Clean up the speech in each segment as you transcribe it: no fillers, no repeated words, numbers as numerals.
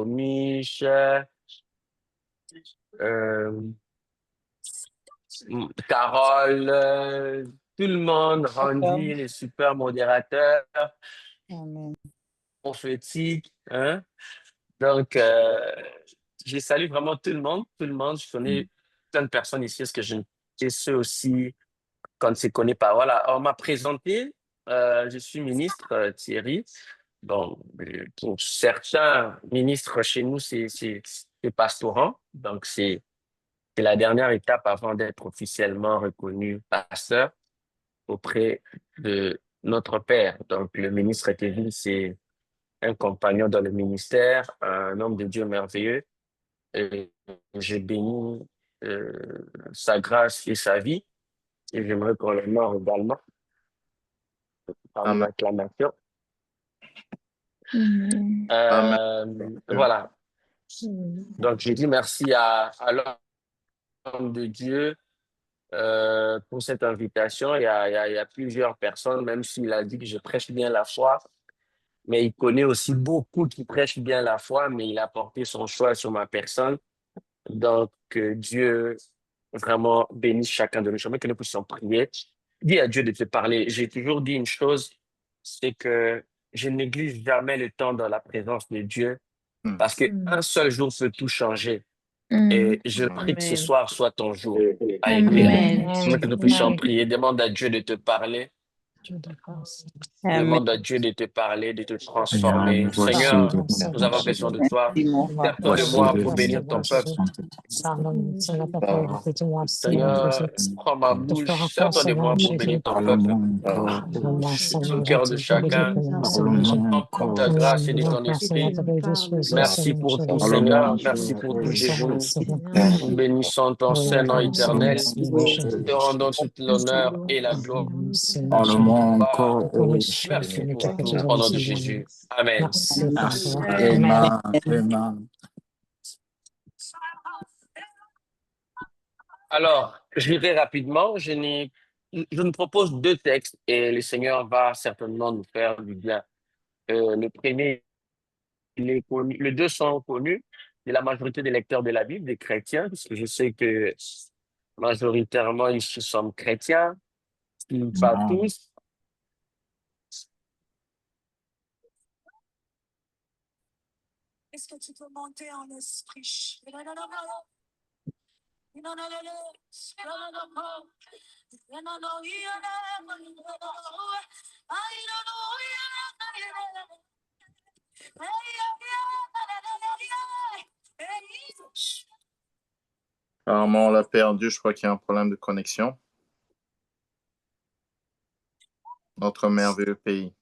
Romiche, euh, Carole, tout le monde, Randy, les super modérateurs, Amen. prophétiques, hein. Donc, je salue vraiment tout le monde, tout le monde. Je connais plein de personnes ici, parce que et ceux aussi qu'on ne se connaît pas. Voilà, on m'a présenté, je suis ministre Thierry. Bon, pour certains ministres chez nous, c'est pastorant. Donc, c'est la dernière étape avant d'être officiellement reconnu pasteur auprès de notre Père. Donc, le ministre Kevin, c'est un compagnon dans le ministère, un homme de Dieu merveilleux. Et j'ai béni sa grâce et sa vie. Et j'aimerais qu'on l'honore également par une Amen. acclamation. Amen. Voilà. Donc, je dis merci à l'homme de Dieu pour cette invitation. Il y a plusieurs personnes, même s'il a dit que je prêche bien la foi, mais il connaît aussi beaucoup qui prêchent bien la foi, mais il a porté son choix sur ma personne. Donc, Dieu vraiment bénisse chacun de nous. J'aimerais que nous puissions prier. Dis à Dieu de te parler. J'ai toujours dit une chose, c'est que je néglige jamais le temps dans la présence de Dieu parce qu'un seul jour peut tout changer. Et je prie que ce soir soit ton jour. Amen. J'aimerais que nous puissions prier. Demande à Dieu de te parler. Amen. Demande à Dieu de te parler, de te transformer. Seigneur, nous avons besoin de toi. Sers-toi de moi pour bénir ton peuple. Seigneur, prends ma bouche, sers-toi de moi pour bénir ton peuple. Touche le cœur de chacun. Remplis ta grâce et de ton esprit. Merci pour tout, Seigneur. Merci pour tout, Jésus. Nous bénissons ton Saint-Nom éternel. Te rendons toute l'honneur et la gloire. Merci pour tout, au nom de Jésus. Amen. Amen. Amen. Alors, je lirai rapidement. Je nous propose deux textes et le Seigneur va certainement nous faire du bien. Le premier, il est connu, les deux sont connus de la majorité des lecteurs de la Bible, des chrétiens, parce que je sais que majoritairement ici sommes chrétiens, pas tous. Est-ce que tu peux monter en esprit? Apparemment, on l'a perdu. Je crois qu'il y a un problème de connexion. Notre merveilleux pays.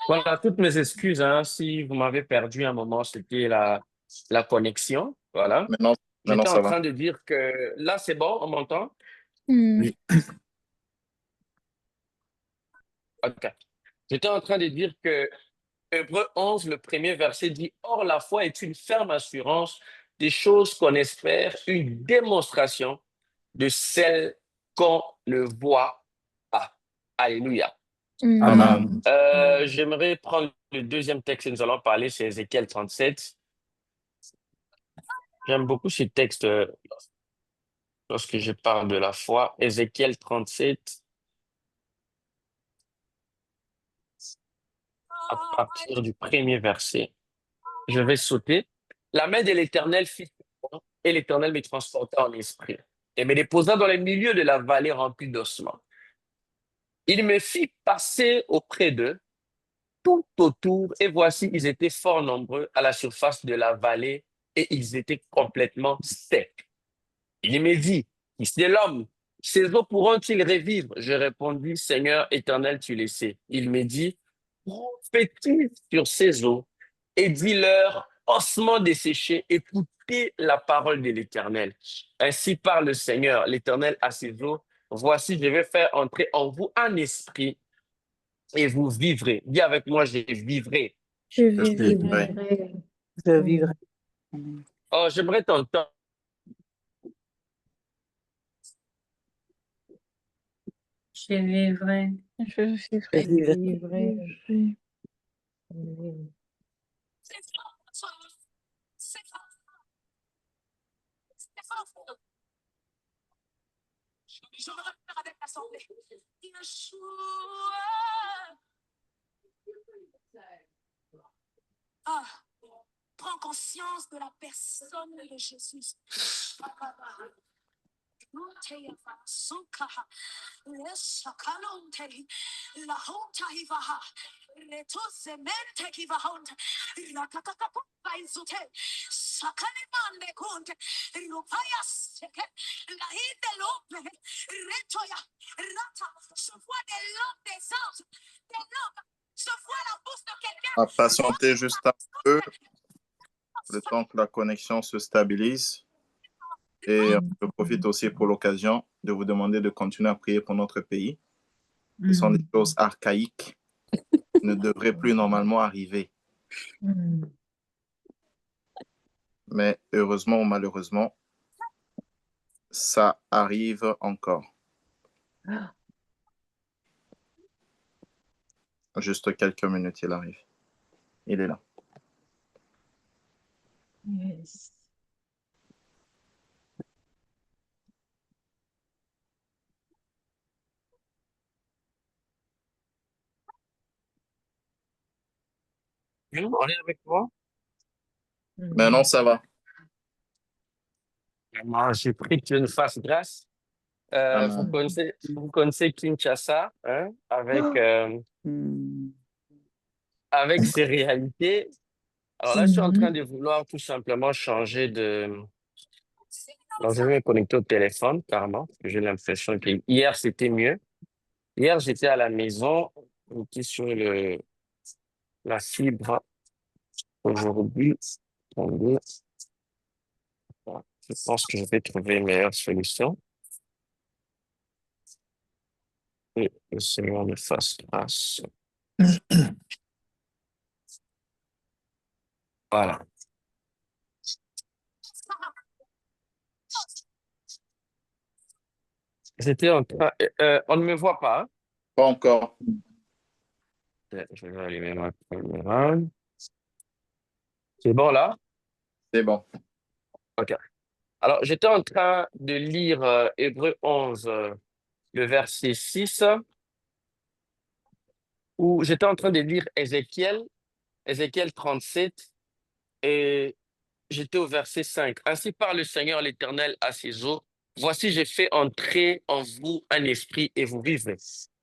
Voilà, toutes mes excuses, hein, si vous m'avez perdu un moment, c'était la connexion. Voilà. Maintenant J'étais ça en va. train de dire que là, c'est bon, on m'entend? Oui. OK. J'étais en train de dire que Hébreux 11, le premier verset dit, Or, la foi est une ferme assurance des choses qu'on espère, une démonstration de celles qu'on ne voit pas. Alléluia. Amen. J'aimerais prendre le deuxième texte que nous allons parler, c'est Ézéchiel 37. J'aime beaucoup ce texte lorsque je parle de la foi. Ézéchiel 37, à partir du premier verset. Je vais sauter. La main de l'Éternel fit et l'Éternel me transporta en esprit et me déposa dans le milieu de la vallée remplie d'ossements. Il me fit passer auprès d'eux tout autour et voici, ils étaient fort nombreux à la surface de la vallée et ils étaient complètement secs. Il me dit, Fils de l'homme, ces eaux pourront-ils revivre? Je répondis, Seigneur éternel, tu le sais. Il me dit, prophétise sur ces eaux et dis-leur, ossements desséchés, écoutez la parole de l'Éternel. Ainsi parle le Seigneur, l'Éternel à ses eaux. Voici, je vais faire entrer en vous un esprit et vous vivrez. Dis avec moi, je vivrai. Je Je vivrai. vivrai. Je vivrai. Amen. Oh, j'aimerais t'entendre. Je vivrai. Je vivrai. Je vivrai. C'est fort. C'est fort. C'est fort. Je me repère avec l'assemblée. Yeshua. Ah, prends conscience de la personne de Jésus. Je vois des lampes des anges, des lampes. Je vois la bouche de quelqu'un. À patienter juste un peu, le temps que la connexion se stabilise. Et je profite aussi pour l'occasion de vous demander de continuer à prier pour notre pays. Ce sont des choses archaïques qui ne devraient plus normalement arriver. Mais heureusement ou malheureusement, ça arrive encore. Juste quelques minutes, il arrive. Il est là. Yes. On est avec moi? Maintenant, ça va. Moi, j'ai pris que Dieu nous fasse grâce. Amen. Vous connaissez Kinshasa, hein, Hmm. avec ses réalités. Alors là, je suis en train de vouloir tout simplement changer de. Alors, je vais me connecter au téléphone, carrément, parce que j'ai l'impression que hier, c'était mieux. Hier, j'étais à la maison, j'étais sur la fibre. Aujourd'hui, attendez, je pense que je vais trouver une meilleure solution. Et le Seigneur me fasse grâce. Voilà. J'étais en train. On ne me voit pas, hein? Pas encore. Je vais allumer ma caméra. C'est bon là? C'est bon. OK. Alors, j'étais en train de lire Hébreux 11, le verset 6, où j'étais en train de lire Ézéchiel 37, et j'étais au verset 5. Ainsi parle le Seigneur l'Éternel à ses eaux. Voici, j'ai fait entrer en vous un esprit et vous vivrez.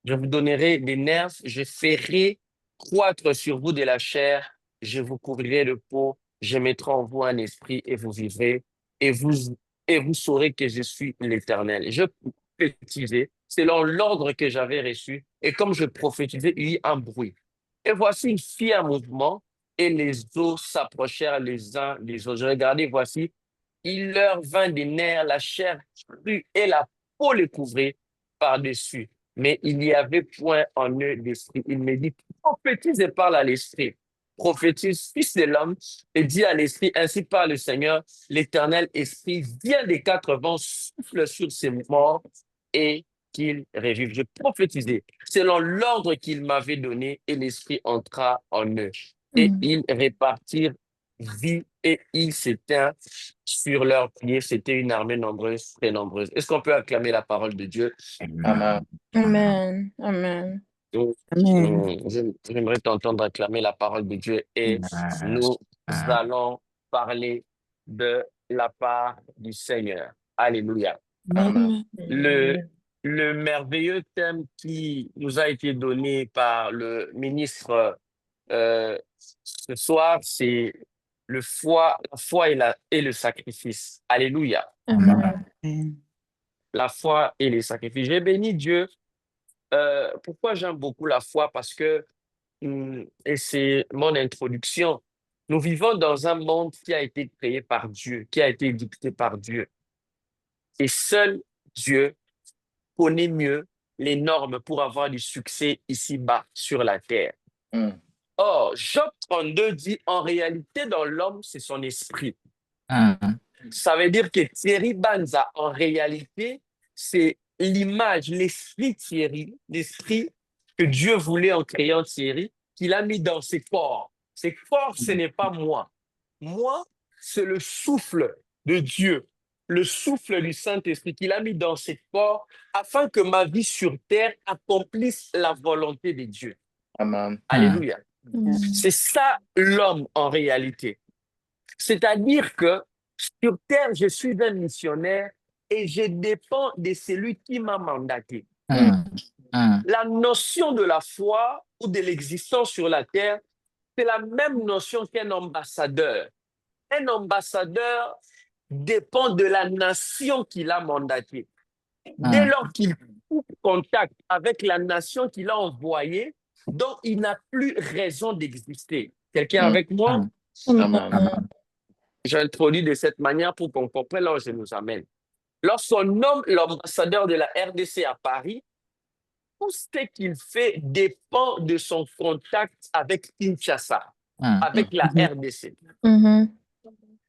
Je vous donnerai des nerfs, je ferai croître sur vous de la chair, je vous couvrirai de peau, je mettrai en vous un esprit et vous vivrez, et vous saurez que je suis l'Éternel. Je prophétisais selon l'ordre que j'avais reçu, et comme je prophétisais, il y eut un bruit. Et voici, il fit un mouvement, et les os s'approchèrent les uns des autres. Regardez, voici, il leur vint des nerfs, la chair crue et la peau les couvrait par-dessus. Mais il n'y avait point en eux d'esprit. Il me dit, prophétise et parle à l'esprit. Prophétise, fils de l'homme, et dis à l'esprit, ainsi parle le Seigneur, l'éternel esprit, vient des quatre vents, souffle sur ces morts et qu'ils revivent. Je prophétisais selon l'ordre qu'il m'avait donné et l'esprit entra en eux. Et ils répartirent vie et ils s'éteignent sur leurs pieds. C'était une armée nombreuse, très nombreuse. Est-ce qu'on peut acclamer la parole de Dieu? Amen. Amen. Amen. Donc, Amen. j'aimerais t'entendre acclamer la parole de Dieu et nous allons parler de la part du Seigneur. Alléluia. Amen. Le merveilleux thème qui nous a été donné par le ministre ce soir, c'est la foi et le sacrifice. Alléluia. Amen. La foi et les sacrifices. J'ai béni Dieu. Pourquoi j'aime beaucoup la foi? Parce que, et c'est mon introduction, nous vivons dans un monde qui a été créé par Dieu, qui a été dicté par Dieu. Et seul Dieu connaît mieux les normes pour avoir du succès ici-bas sur la terre. Mm. Or, Job 32 dit, en réalité, dans l'homme, c'est son esprit. Ça veut dire que Thierry Banza, en réalité, c'est l'image, l'esprit Thierry, l'esprit que Dieu voulait en créant Thierry, qu'il a mis dans ses corps. Ses corps, ce n'est pas moi. Moi, c'est le souffle de Dieu, le souffle du Saint-Esprit qu'il a mis dans ses corps afin que ma vie sur terre accomplisse la volonté de Dieu. Amen. Alléluia. Amen. C'est ça l'homme en réalité. C'est-à-dire que sur terre, je suis un missionnaire et je dépends de celui qui m'a mandaté. La notion de la foi ou de l'existence sur la terre, c'est la même notion qu'un ambassadeur. Un ambassadeur dépend de la nation qu'il a mandatée. Dès lors qu'il coupe contact avec la nation qu'il a envoyée, donc il n'a plus raison d'exister. Quelqu'un avec moi? Amen. J'introduis de cette manière pour qu'on comprenne là où je nous amène. Lorsqu'on nomme l'ambassadeur de la RDC à Paris, tout ce qu'il fait dépend de son contact avec Kinshasa, avec la RDC. Mhm.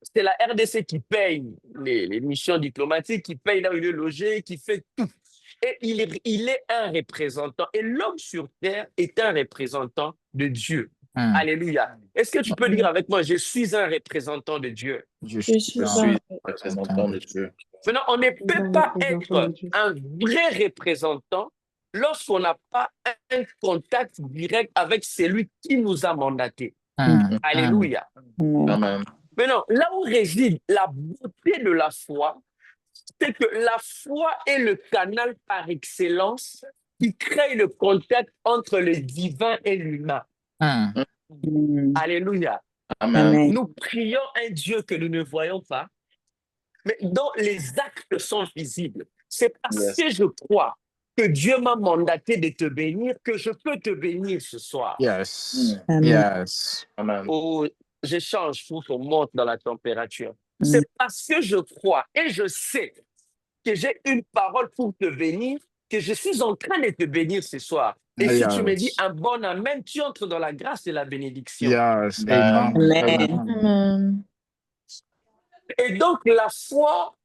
C'est la RDC qui paye les missions diplomatiques, qui paye là où il est logé, qui fait tout. Et il est un représentant. Et l'homme sur terre est un représentant de Dieu. Alléluia. Est-ce que tu peux dire avec moi, je suis un représentant de Dieu? Je suis Je suis représentant de Dieu. Maintenant, on ne peut pas être un vrai représentant lorsqu'on n'a pas un contact direct avec celui qui nous a mandatés. Alléluia. Amen. Maintenant, là où réside la beauté de la foi, c'est que la foi est le canal par excellence qui crée le contact entre le divin et l'humain. Alléluia. Amen. Nous prions un Dieu que nous ne voyons pas, mais dont les actes sont visibles. C'est parce que je crois que Dieu m'a mandaté de te bénir que je peux te bénir ce soir. Yes. Amen. Yes. Amen. Oh, je change pour qu'on monte dans la température. C'est parce que je crois et je sais que j'ai une parole pour te bénir que je suis en train de te bénir ce soir. Et si tu me dis un bon amen, tu entres dans la grâce et la bénédiction. Yes. Amen. Amen. Amen. Et donc, la foi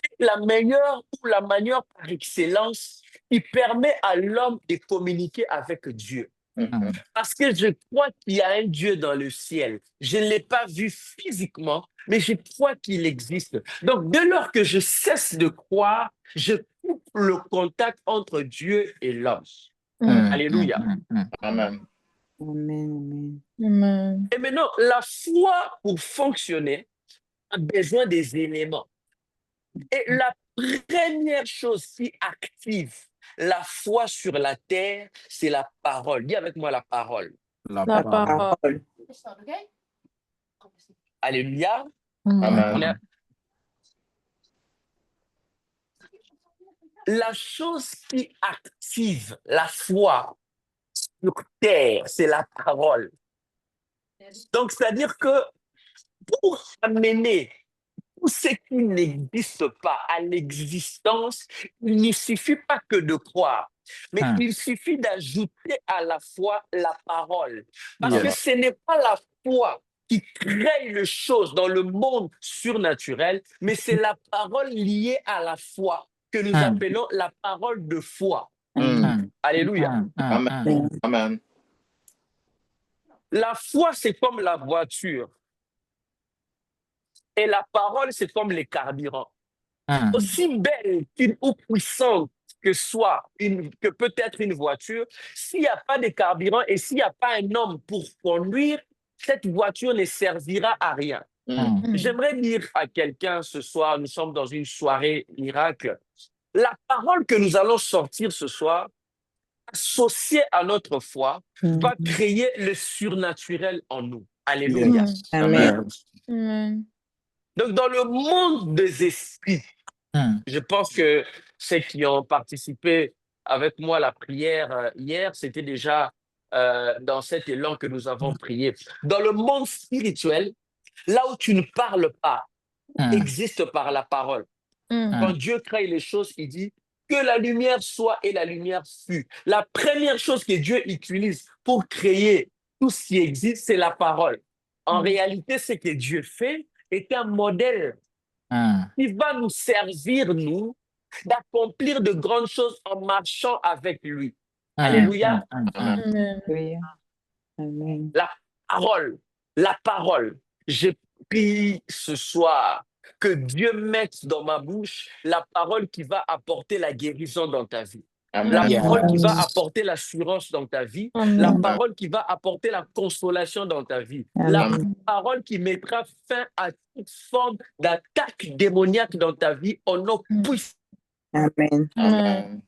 est la meilleure ou la manière par excellence qui permet à l'homme de communiquer avec Dieu. Mhm. Parce que je crois qu'il y a un Dieu dans le ciel. Je ne l'ai pas vu physiquement, mais je crois qu'il existe. Donc, dès lors que je cesse de croire, je coupe le contact entre Dieu et l'homme. Alléluia. Amen. Amen. Amen. Et maintenant, la foi, pour fonctionner, a besoin des éléments. Et la première chose qui active la foi sur la terre, c'est la parole. Dis avec moi la parole. La parole. Alléluia. Amen. La chose qui active la foi sur terre, c'est la parole. Donc, c'est-à-dire que pour amener tout ce qui n'existe pas à l'existence, il ne suffit pas que de croire, mais il suffit d'ajouter à la foi la parole. Parce que ce n'est pas la foi qui crée les choses dans le monde surnaturel, mais c'est la parole liée à la foi que nous appelons la parole de foi. Alléluia. Amen. Amen. La foi, c'est comme la voiture. Et la parole, c'est comme les carburants. Aussi belle ou puissante que soit que peut être une voiture, s'il n'y a pas de carburant et s'il n'y a pas un homme pour conduire, cette voiture ne servira à rien. J'aimerais dire à quelqu'un ce soir, nous sommes dans une soirée miracle, la parole que nous allons sortir ce soir, associée à notre foi, va créer le surnaturel en nous. Alléluia. Amen. Amen. Donc, dans le monde des esprits, je pense que ceux qui ont participé avec moi à la prière hier, c'était déjà dans cet élan que nous avons prié. Dans le monde spirituel, là où tu ne parles pas, existe par la parole. Quand Dieu crée les choses, il dit que la lumière soit et la lumière fut. La première chose que Dieu utilise pour créer tout ce qui existe, c'est la parole. En réalité, ce que Dieu fait est un modèle qui va nous servir, nous, d'accomplir de grandes choses en marchant avec lui. Alléluia. Amen. Amen. La parole. J'ai pris ce soir que Dieu mette dans ma bouche la parole qui va apporter la guérison dans ta vie. La Amen. parole qui va apporter l'assurance dans ta vie. La Amen. parole qui va apporter la consolation dans ta vie. La Amen. parole qui mettra fin à toute forme d'attaque démoniaque dans ta vie au nom puissant. Amen. Amen.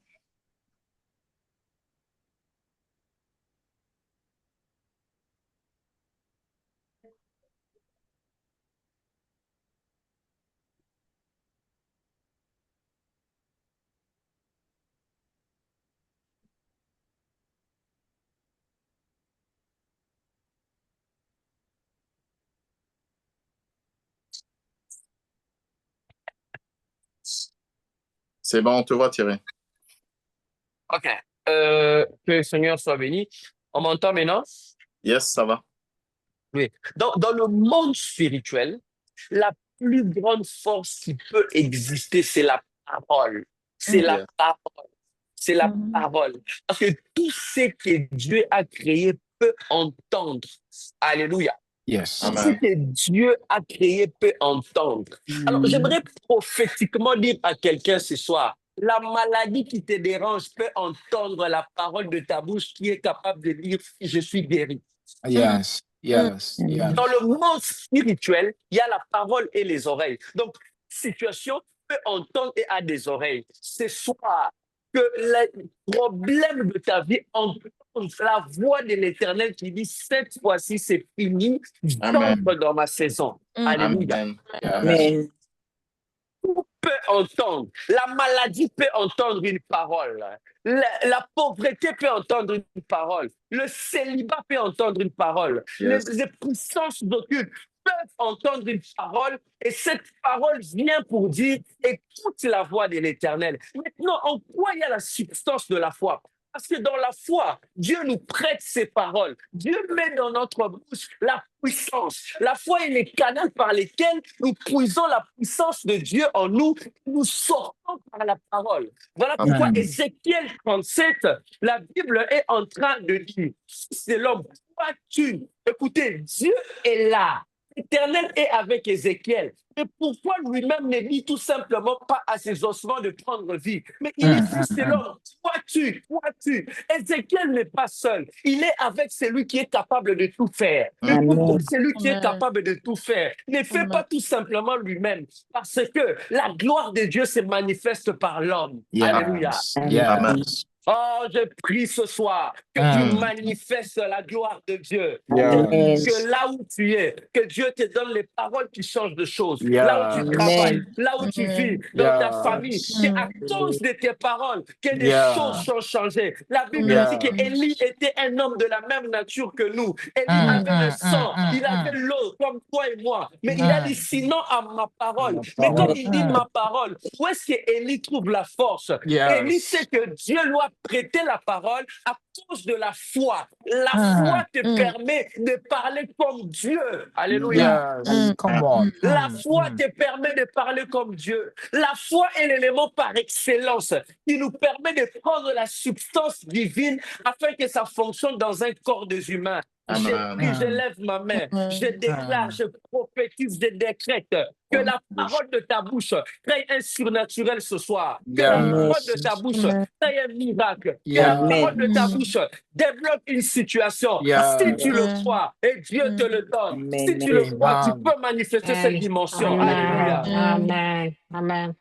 C'est bon, on te voit, Thierry. OK. Que le Seigneur soit béni. On m'entend maintenant? Yes, ça va. Oui. Dans le monde spirituel, la plus grande force qui peut exister, c'est la parole. C'est la Yeah. parole. C'est la parole. Parce que tout ce que Dieu a créé peut entendre. Alléluia. Yes. Tout ce Amen. que Dieu a créé peut entendre. Alors, j'aimerais prophétiquement dire à quelqu'un ce soir, la maladie qui te dérange peut entendre la parole de ta bouche qui est capable de dire « Je suis guéri ». Yes. Yes. Yes. Dans le monde spirituel, il y a la parole et les oreilles. Donc, situation peut entendre et a des oreilles. Ce soir, que le problème de ta vie entende la voix de l'Éternel qui dit cette fois-ci c'est fini, Amen. j'entre dans ma saison. Alléluia. Amen. Amen. Tout peut entendre. La maladie peut entendre une parole. La pauvreté peut entendre une parole. Le célibat peut entendre une parole. Yes. Les puissances occultes peuvent entendre une parole et cette parole vient pour dire écoute la voix de l'Éternel. Maintenant, en quoi il y a la substance de la foi? Parce que dans la foi, Dieu nous prête ses paroles. Dieu met dans notre bouche la puissance. La foi est les canaux par lesquels nous puisons la puissance de Dieu en nous. Nous sortons par la parole. Voilà pourquoi Amen. Ézéchiel 37, la Bible est en train de dire, fils de l'homme, toi-tu, écoutez, Dieu est là. L'Éternel est avec Ézéchiel. Et pourquoi lui-même ne dit tout simplement pas à ses ossements de prendre vie? Mais il est fils de l'homme. Vois-tu. Ézéchiel n'est pas seul. Il est avec celui qui est capable de tout faire. Mais pourquoi celui qui est capable de tout faire ne fait pas tout simplement lui-même? Parce que la gloire de Dieu se manifeste par l'homme. Alléluia. Yes. Amen. Yes. Oh, je prie ce soir que tu manifestes la gloire de Dieu. Yes. Que là où tu es, que Dieu te donne les paroles qui changent de choses. Yes. Là où tu travailles, Amen. là où tu vis, dans ta Yes. famille, qu'à cause de tes paroles, que des Yeah. choses sont changées. La Bible Yeah. dit qu'Élie était un homme de la même nature que nous. Élie avait le sang, il avait l'eau, comme toi et moi. Mais il a dit, sinon à ma parole. Mais quand il dit ma parole, où est-ce qu'Élie trouve la force? Élie Yes. sait que Dieu lui a prêté la parole à cause de la foi. La foi te permet de parler comme Dieu. Alléluia. Yes. Come on. La foi te permet de parler comme Dieu. La foi est l'élément par excellence qui nous permet de prendre la substance divine afin que ça fonctionne dans un corps des humains. Je lève ma main, je déclare, je prophétise, je décrète que la parole de ta bouche crée un surnaturel ce soir. Que la parole de ta bouche crée un miracle. Que la parole de ta bouche débloque une situation. Si tu le crois et Dieu te le donne, si tu le crois, tu peux manifester cette dimension. Alléluia. Amen. Amen.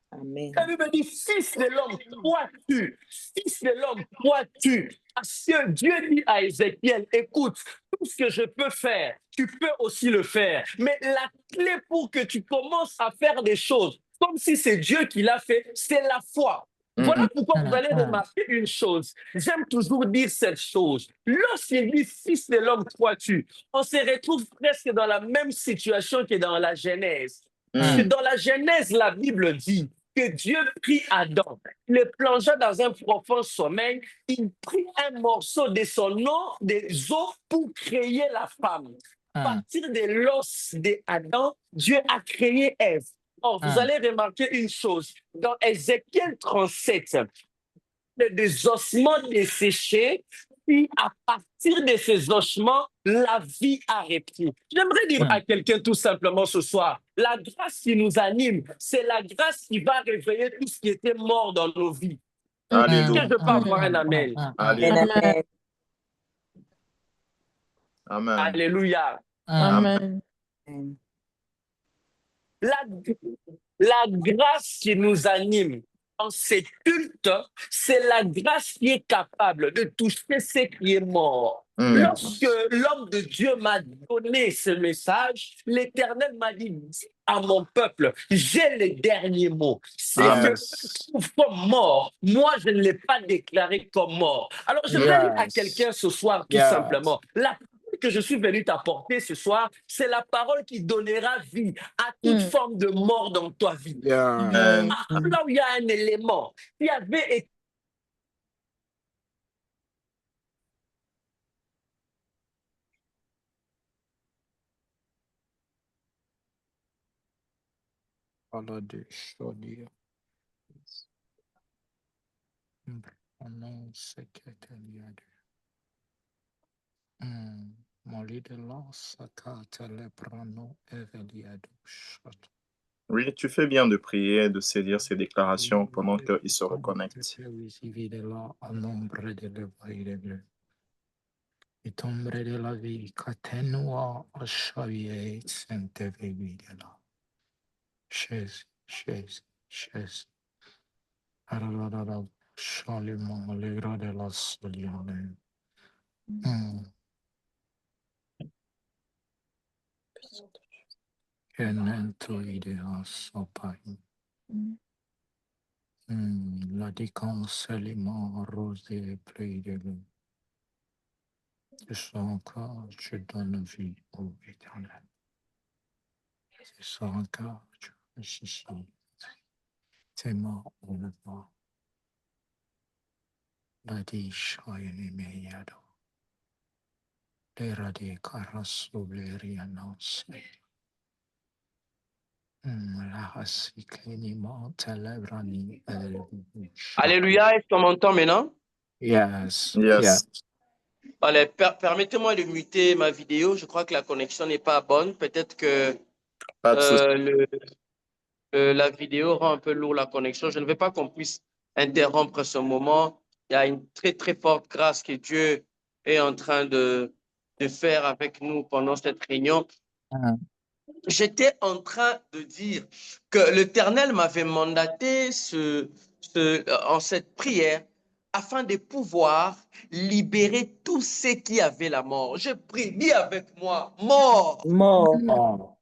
Amen. La Bible dit, fils de l'homme, crois-tu? Fils de l'homme, crois-tu? Parce que Dieu dit à Ézéchiel, écoute, tout ce que je peux faire, tu peux aussi le faire. Mais la clé pour que tu commences à faire des choses, comme si c'est Dieu qui l'a fait, c'est la foi. Voilà pourquoi vous allez remarquer une chose. J'aime toujours dire cette chose. Lorsqu'il dit fils de l'homme, crois-tu? On se retrouve presque dans la même situation que dans la Genèse. Parce que dans la Genèse, la Bible dit que Dieu prit Adam, le plongea dans un profond sommeil, il prit un morceau de son os, des os pour créer la femme. À partir de l'os d'Adam, Dieu a créé Ève. Or, vous allez remarquer une chose. Dans Ézéchiel 37, des ossements desséchés, puis à partir de ces ossements, la vie a repris. J'aimerais dire à quelqu'un tout simplement ce soir, la grâce qui nous anime, c'est la grâce qui va réveiller tout ce qui était mort dans nos vies. Alléluia. Est-ce que je peux avoir un amen? Alléluia. Amen. Amen. Alléluia. Amen. La grâce qui nous anime dans ces cultes, c'est la grâce qui est capable de toucher ce qui est mort. Lorsque l'homme de Dieu m'a donné ce message, l'Éternel m'a dit, dis à mon peuple, j'ai les derniers mots. C'est que je trouve comme mort. Moi, je ne l'ai pas déclaré comme mort. Alors, je voudrais dire à quelqu'un ce soir, tout simplement, la parole que je suis venu t'apporter ce soir, c'est la parole qui donnera vie à toute forme de mort dans ta vie. Là où il y a un élément qui avait été Oui, tu fais bien de prier et de saisir ces déclarations pendant qu'ils se reconnectent. La déconseillement rosé plein de l'eau. Je sens que je donne vie au éternel. Je sens que je suis ici. C'est mort au revoir. La déchaîne meillado. Les radis carasso les rianons. Alléluia, est-ce qu'on m'entend maintenant? Yes. Yes. Yes. Allez, permettez-moi de muter ma vidéo. Je crois que la connexion n'est pas bonne. Peut-être que Pas de souci. la vidéo rend un peu lourd la connexion. Je ne veux pas qu'on puisse interrompre ce moment. Il y a une très, très forte grâce que Dieu est en train de faire avec nous pendant cette réunion. J'étais en train de dire que l'Éternel m'avait mandaté en cette prière afin de pouvoir libérer tous ceux qui avaient la mort. Je prie, dis avec moi, mort. Mort.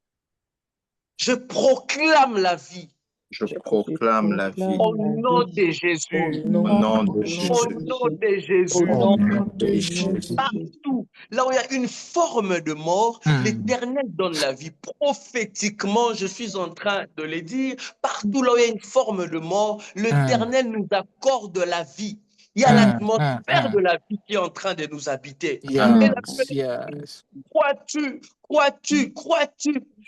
Je proclame la vie. Je proclame la vie. Au nom de Jésus. Au nom de Au Jésus. nom de Jésus. Au nom de Jésus. Partout, là où il y a une forme de mort, l'Éternel donne la vie. Prophétiquement, je suis en train de le dire, partout là où il y a une forme de mort, l'Éternel nous accorde la vie. Il y a l'atmosphère de la vie qui est en train de nous habiter. Yes. Crois-tu,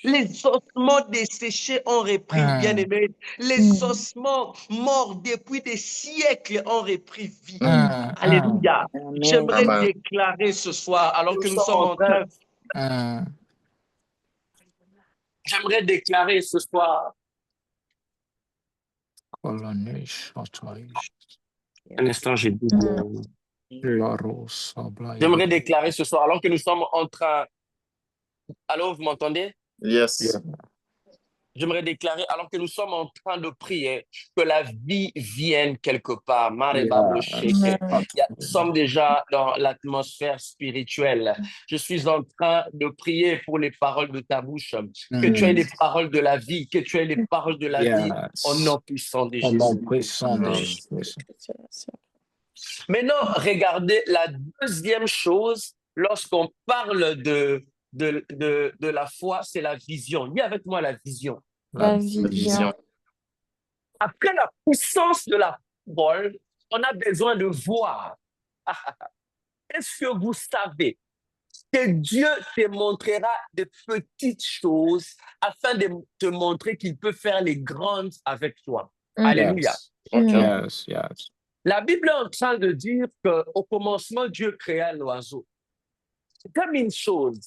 les ossements desséchés ont repris, bien-aimé. Les ossements morts depuis des siècles ont repris vie. Alléluia. Amen. J'aimerais Amen. déclarer ce soir, alors que nous sommes en train... J'aimerais déclarer ce soir. Un instant, j'ai dit. J'aimerais déclarer ce soir, alors que nous sommes en train. Allô, vous m'entendez? Yes. J'aimerais déclarer, alors que nous sommes en train de prier, que la vie vienne quelque part. Nous sommes déjà dans l'atmosphère spirituelle. Je suis en train de prier pour les paroles de ta bouche, que tu aies les paroles de la vie, que tu aies les paroles de la vie au nom puissant de Jésus. Maintenant, regardez la deuxième chose, lorsqu'on parle de la foi, c'est la vision. Dis avec moi la vision. La vision. Après la puissance de la parole, on a besoin de voir. Est-ce que vous savez que Dieu te montrera de petites choses afin de te montrer qu'il peut faire les grandes avec toi? Alléluia. Yes. Ok. Yes. Yes. La Bible est en train de dire qu'au commencement, Dieu créa l'oiseau. C'est comme une chose.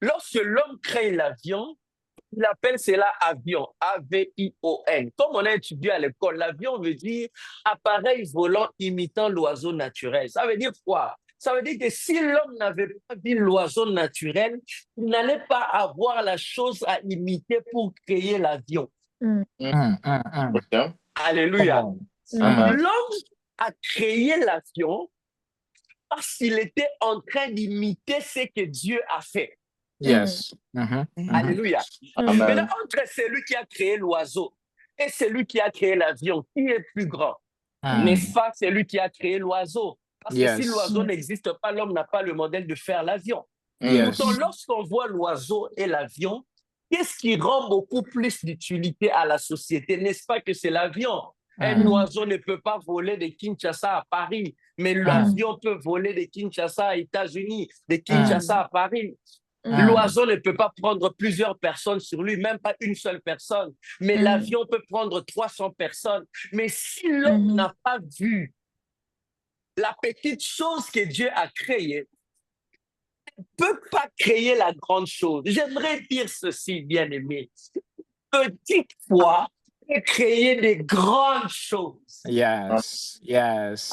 Lorsque l'homme crée l'avion, il appelle cela avion, A-V-I-O-N. Comme on a étudié à l'école, l'avion veut dire appareil volant imitant l'oiseau naturel. Ça veut dire quoi? Ça veut dire que si l'homme n'avait pas vu l'oiseau naturel, il n'allait pas avoir la chose à imiter pour créer l'avion. Ok. Alléluia. Come on. Amen. L'homme a créé l'avion parce qu'il était en train d'imiter ce que Dieu a fait. Yes. Alléluia. Amen. Maintenant, entre celui qui a créé l'oiseau et celui qui a créé l'avion, qui est plus grand? N'est-ce pas celui qui a créé l'oiseau? Parce que si Yes. l'oiseau n'existe pas, l'homme n'a pas le modèle de faire l'avion. Yes. Pourtant, lorsqu'on voit l'oiseau et l'avion, qu'est-ce qui rend beaucoup plus d'utilité à la société? N'est-ce pas que c'est l'avion? Un oiseau ne peut pas voler de Kinshasa à Paris, mais l'avion peut voler de Kinshasa à États-Unis, de Kinshasa à Paris. L'oiseau ne peut pas prendre plusieurs personnes sur lui, même pas une seule personne, mais l'avion peut prendre 300 personnes. Mais si l'homme n'a pas vu la petite chose que Dieu a créée, il ne peut pas créer la grande chose. J'aimerais dire ceci, bien-aimé. Petite foi peut créer des grandes choses. Yes. Yes.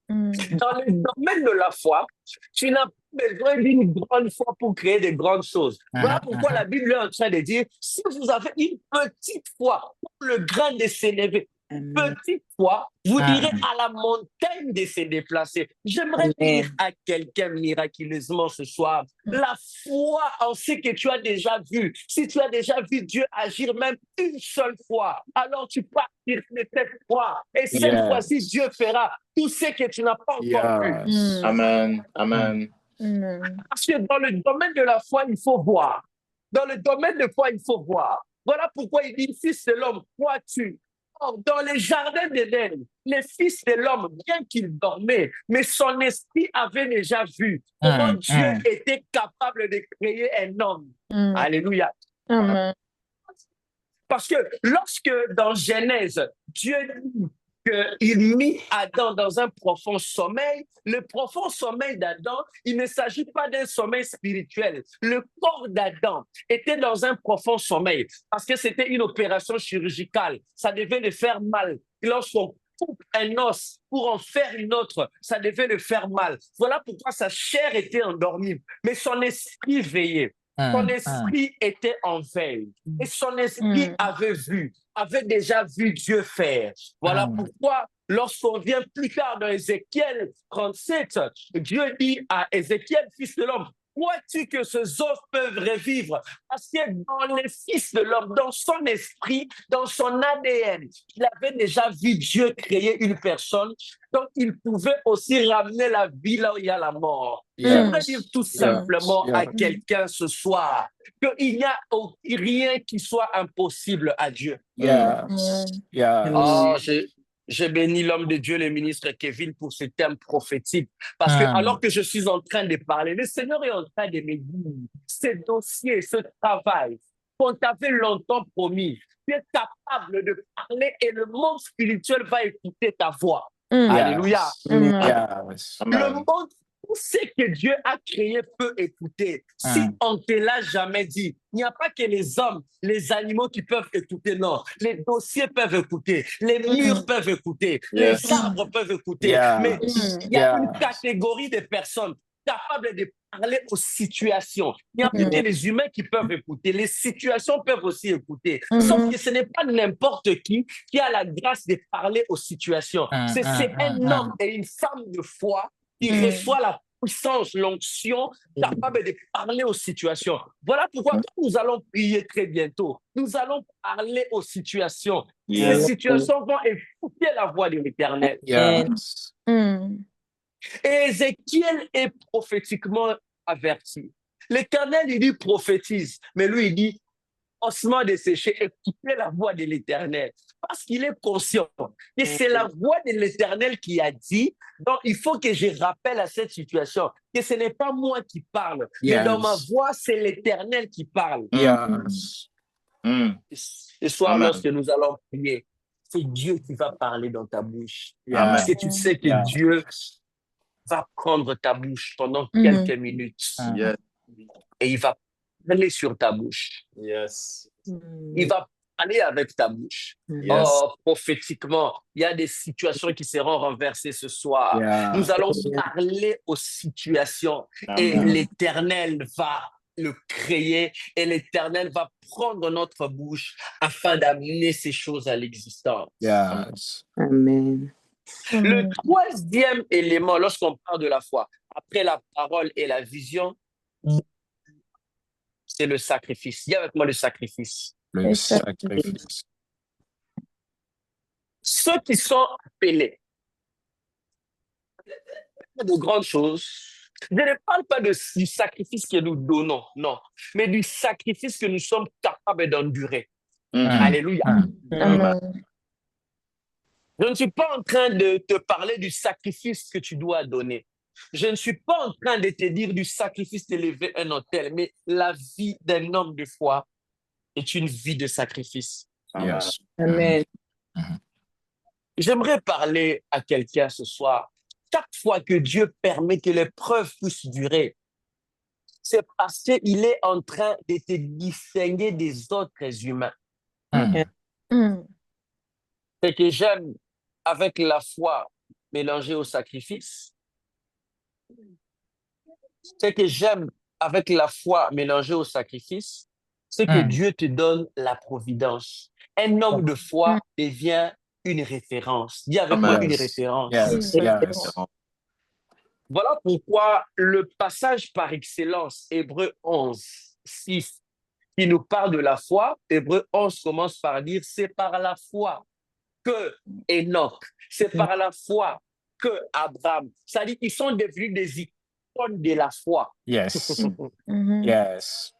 Dans le domaine de la foi, tu n'as pas besoin d'une grande foi pour créer de grandes choses. Voilà pourquoi la Bible est en train de dire, si vous avez une petite foi, comme le grain de sénévé, petite foi, vous direz à la montagne de se déplacer. J'aimerais dire à quelqu'un miraculeusement ce soir, la foi en ce que tu as déjà vu. Si tu as déjà vu Dieu agir même une seule fois, alors tu pars sur cette foi. Et cette Yes. fois-ci, Dieu fera tout ce que tu n'as pas encore vu. Yes. Amen. Amen. Parce que dans le domaine de la foi, il faut voir. Dans le domaine de foi, il faut voir. Voilà pourquoi il dit, fils de l'homme, crois-tu? Or, dans les jardins d'Éden, les fils de l'homme, bien qu'il dormait, mais son esprit avait déjà vu comment Dieu était capable de créer un homme. Alléluia. Amen. Parce que lorsque dans Genèse, Dieu dit qu'il mit Adam dans un profond sommeil, le profond sommeil d'Adam, il ne s'agit pas d'un sommeil spirituel. Le corps d'Adam était dans un profond sommeil parce que c'était une opération chirurgicale. Ça devait le faire mal. Lorsqu'on coupe un os pour en faire une autre, ça devait le faire mal. Voilà pourquoi sa chair était endormie, mais son esprit veillait. Son esprit était en veille et son esprit avait déjà vu Dieu faire. Voilà pourquoi, lorsqu'on vient plus tard dans Ézéchiel 37, Dieu dit à Ézéchiel, fils de l'homme, crois-tu que ces os peuvent revivre? Parce que dans les fils de l'homme, dans son esprit, dans son ADN, il avait déjà vu Dieu créer une personne, donc il pouvait aussi ramener la vie là où il y a la mort. J'aimerais dire tout simplement à quelqu'un ce soir qu'il n'y a rien qui soit impossible à Dieu. Yes. Yes. Oh, j'ai béni l'homme de Dieu, le ministre Kevin, pour ce thème prophétique. Parce que alors que je suis en train de parler, le Seigneur est en train de me dire, ce dossier, ce travail qu'on t'avait longtemps promis, tu es capable de parler et le monde spirituel va écouter ta voix. Alléluia. Yes. Le monde, tout ce que Dieu a créé peut écouter. Si on ne te l'a jamais dit, il n'y a pas que les hommes, les animaux qui peuvent écouter, non. Les dossiers peuvent écouter, les murs peuvent écouter, les arbres peuvent écouter. Mais il y a une catégorie de personnes capables de parler aux situations. Il n'y a plus que les humains qui peuvent écouter. Les situations peuvent aussi écouter. Sauf que ce n'est pas n'importe qui a la grâce de parler aux situations. C'est un homme et une femme de foi qui reçoit la puissance, l'onction, capable de parler aux situations. Voilà pourquoi nous allons prier très bientôt. Nous allons parler aux situations. Ces situations vont écouter la voix de l'Éternel. Yes. Et Ézéchiel est prophétiquement averti. L'Éternel, il dit prophétise, mais lui, il dit ossements desséchés, écoutez la voix de l'Éternel. Parce qu'il est conscient que c'est la voix de l'Éternel qui a dit. Donc, il faut que je rappelle à cette situation que ce n'est pas moi qui parle, mais dans ma Yes. voix, c'est l'Éternel qui parle. Yes. Ce soir, Amen. lorsque nous allons prier, c'est Dieu qui va parler dans ta bouche. Yeah. Parce que tu sais que Yeah. Dieu va prendre ta bouche pendant Mhm. quelques minutes Yes. et il va parler sur ta bouche. Yes. Il va parler avec ta bouche. Yes. Oh, prophétiquement, il y a des situations qui seront renversées ce soir. Yeah. Nous allons parler aux situations et Amen. l'Éternel va le créer et l'Éternel va prendre notre bouche afin d'amener ces choses à l'existence. Yes. Amen. Le troisième élément, lorsqu'on parle de la foi, après la parole et la vision, c'est le sacrifice. Dis avec moi le sacrifice. Le sacrifice. Ceux qui sont appelés de grandes choses, je ne parle pas du sacrifice que nous donnons, non, mais du sacrifice que nous sommes capables d'endurer. Alléluia. Amen. Je ne suis pas en train de te parler du sacrifice que tu dois donner. Je ne suis pas en train de te dire du sacrifice d'élever un autel, mais la vie d'un homme de foi est une vie de sacrifice. Yes. Amen. J'aimerais parler à quelqu'un ce soir. Chaque fois que Dieu permet que l'épreuve puisse durer, c'est parce qu'il est en train de te distinguer des autres humains. C'est que j'aime avec la foi mélangée au sacrifice. C'est que j'aime avec la foi mélangée au sacrifice, c'est que Dieu te donne la providence. Un homme de foi devient une référence. Dis avec moi une référence. Yes. Yes. Voilà pourquoi le passage par excellence, Hébreux 11, 6, qui nous parle de la foi, Hébreux 11 commence par dire, c'est par la foi que Enoch, c'est par la foi que Abraham, c'est-à-dire qu'ils sont devenus des icônes de la foi. Yes. Yes.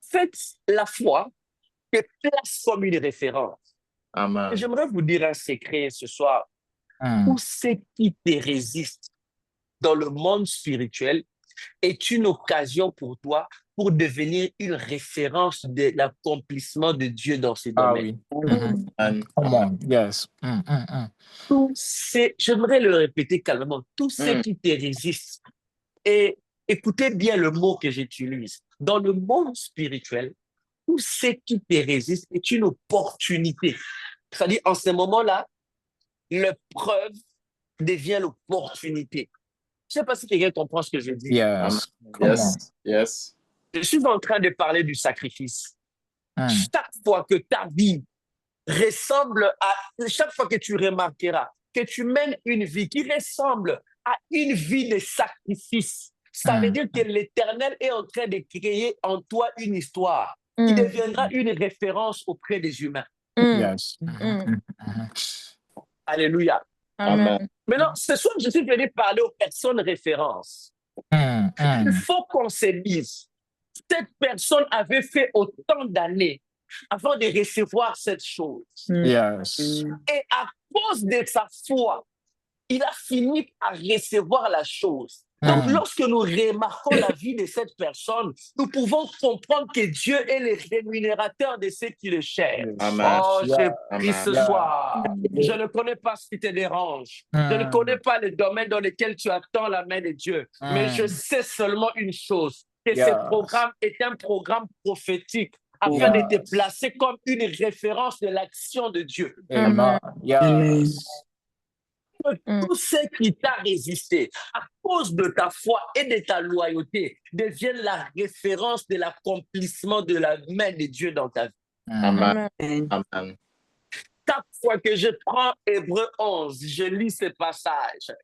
Faites la foi te place comme une référence. Amen. J'aimerais vous dire un secret ce soir. Tout ce qui te résiste dans le monde spirituel est une occasion pour toi pour devenir une référence de l'accomplissement de Dieu dans ces Ah domaines. oui. Amen. Come on. Yes. J'aimerais le répéter calmement, tout ce qui te résiste. Et écoutez bien le mot que j'utilise. Dans le monde spirituel, tout ce qui te résiste est une opportunité. C'est-à-dire, en ce moment-là, l'épreuve devient l'opportunité. Je ne sais pas si quelqu'un comprend ce que je dis. Yes. Come on. Yes. Yes. Je suis en train de parler du sacrifice. Chaque fois que ta vie ressemble à... Chaque fois que tu remarqueras que tu mènes une vie qui ressemble à une vie de sacrifice, ça veut dire que l'Éternel est en train de créer en toi une histoire qui deviendra une référence auprès des humains. Yes. Alléluia. Amen. Maintenant, ce soir, je suis venu parler aux personnes références. Il faut qu'on se dise, cette personne avait fait autant d'années avant de recevoir cette chose. Yes. Et à cause de sa foi, il a fini par recevoir la chose. Donc, lorsque nous remarquons la vie de cette personne, nous pouvons comprendre que Dieu est le rémunérateur de ceux qui le cherchent. Amen. Oh, j'ai pris Amen. ce soir. Je ne connais pas ce qui te dérange. Je ne connais pas le domaine dans lequel tu attends la main de Dieu. Mais je sais seulement une chose, que ce programme est un programme prophétique afin de te placer comme une référence de l'action de Dieu. Amen. Yes. Tout ce qui t'a résisté à cause de ta foi et de ta loyauté devienne la référence de l'accomplissement de la main de Dieu dans ta vie. Amen. Amen. Chaque fois que je prends Hébreux 11, je lis ce passage.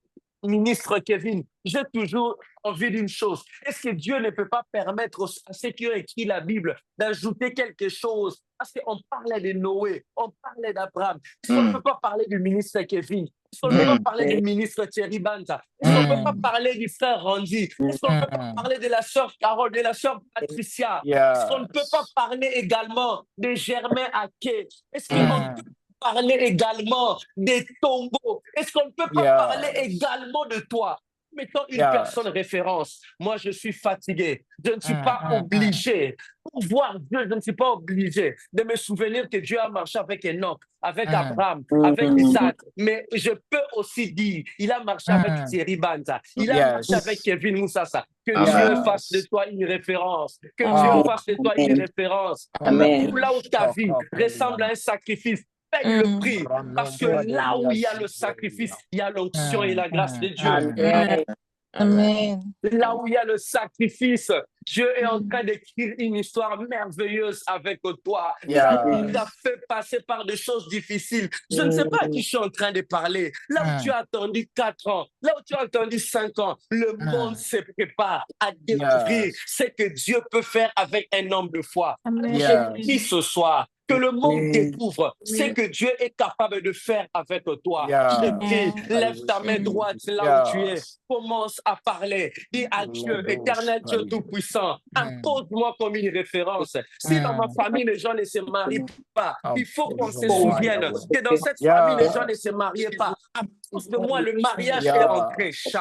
Ministre Kevin, j'ai toujours envie d'une chose. Est-ce que Dieu ne peut pas permettre à ceux qui ont écrit la Bible d'ajouter quelque chose? Parce qu'on parlait de Noé, on parlait d'Abraham. Est-ce qu'on ne peut pas parler du ministre Kevin? Est-ce qu'on ne peut pas parler du ministre Thierry Banza? Est-ce qu'on ne peut pas parler du frère Randy? Est-ce qu'on ne peut pas parler de la sœur Carole, de la sœur Patricia? Est-ce qu'on ne peut pas parler également de Germain Aké? Est-ce qu'on peut parler également des tombeaux? Est-ce qu'on ne peut pas parler également de toi? Mettons une personne référence. Moi, je suis fatigué. Je ne suis pas obligé. Pour voir Dieu, je ne suis pas obligé de me souvenir que Dieu a marché avec Enoch, avec Abraham, avec Isaac. Mais je peux aussi dire, il a marché avec Thierry Banza. Il a marché avec Kevin Moussassa. Que Dieu fasse de toi une référence. Que Dieu fasse de toi une référence. Amen. Là où ta vie ressemble à un sacrifice, paye le prix. Parce que là où il y a le sacrifice, il y a l'onction et la grâce de Dieu. Amen. Amen. Là où il y a le sacrifice, Dieu est en train d'écrire une histoire merveilleuse avec toi. Là où il t'a fait passer par des choses difficiles. Je ne sais pas à qui je suis en train de parler. Là où tu as attendu 4 ans, là où tu as attendu 5 ans, le monde se prépare à découvrir ce que Dieu peut faire avec un homme de foi. Je dis ce soir, que le monde découvre ce que Dieu est capable de faire avec toi. Je dis, lève ta main droite là où tu es. Commence à parler. Dis à Dieu, éternel Dieu Tout-Puissant, impose-moi comme une référence. Si dans ma famille, les gens ne se marient pas, il faut qu'on se souvienne que dans cette famille, les gens ne se mariaient pas. À cause de moi, le mariage est entré. Si